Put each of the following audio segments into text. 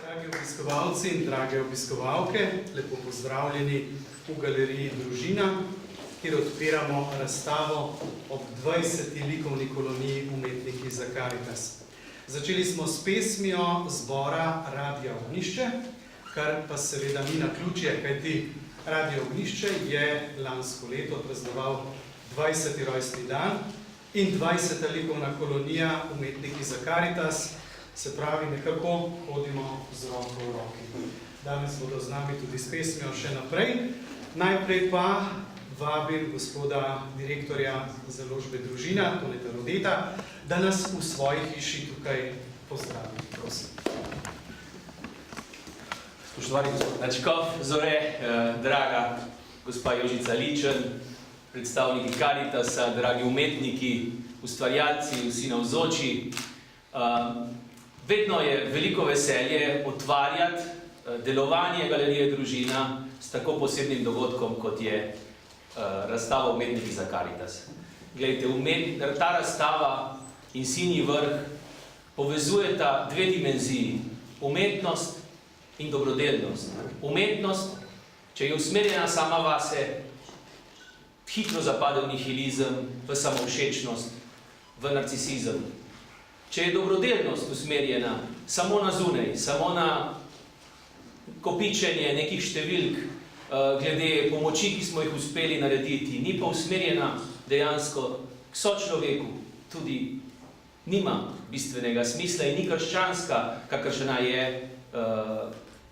Dragi obiskovalci in drage obiskovalke, lepo pozdravljeni v galeriji Družina, kjer odpiramo razstavo ob 20. likovni koloniji Umetniki za Karitas. Začeli smo s pesmijo zbora Radia Ognjišče, kar pa seveda ni naključje, kajti Radio Ognjišče je lansko leto praznoval 20. rojstni dan in 20. likovna kolonija Umetniki za Karitas, se pravi, nekako hodimo z roko v roki. Danes bodo z nami tudi s pesmijo še naprej. Najprej pa vabim gospoda direktorja založbe Družina, Toneta Rodeta, da nas v svoji hiši tukaj pozdravi. Prosim. Spoštovani gospod Načkov, Zore, draga gospa Jožica Ličen, predstavniki Karitasa, dragi umetniki, ustvarjalci, vsi navzoči. Vedno je veliko veselje otvarjati delovanje galerije Družina s tako posebnim dogodkom, kot je razstava Umetniki za Karitas. Glejte, ta razstava in Sinji vrh povezujeta dve dimenziji, umetnost in dobrodelnost. Umetnost, če je usmerjena sama vase, hitro zapade v nihilizem, v samovšečnost, v narcisizem. Če je dobrodelnost usmerjena samo na zunaj, samo na kopičenje nekih številk, glede pomoči, ki smo jih uspeli narediti, ni pa usmerjena dejansko k sočloveku, tudi nima bistvenega smisla in ni krščanska, kakršna je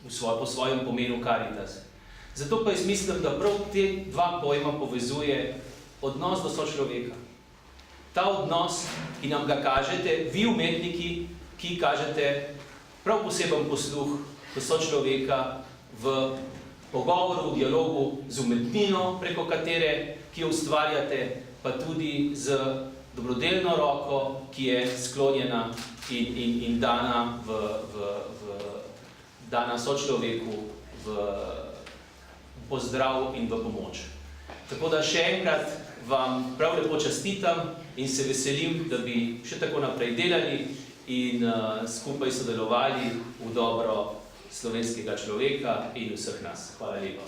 po svojem pomenu Karitas. Zato pa jaz mislim, da prav te dva pojma povezuje odnos do sočloveka. Ta odnos, ki nam ga kažete, vi umetniki, ki kažete prav poseben posluh do sočloveka v pogovoru, v dialogu z umetnino, preko katere, ki jo ustvarjate, pa tudi z dobrodelno roko, ki je sklonjena in dana dana sočloveku v pozdrav in v pomoč. Tako da še enkrat vam prav lepo čestitam in se veselim, da bi še tako naprej delali in skupaj sodelovali v dobro slovenskega človeka in vseh nas. Hvala lepa.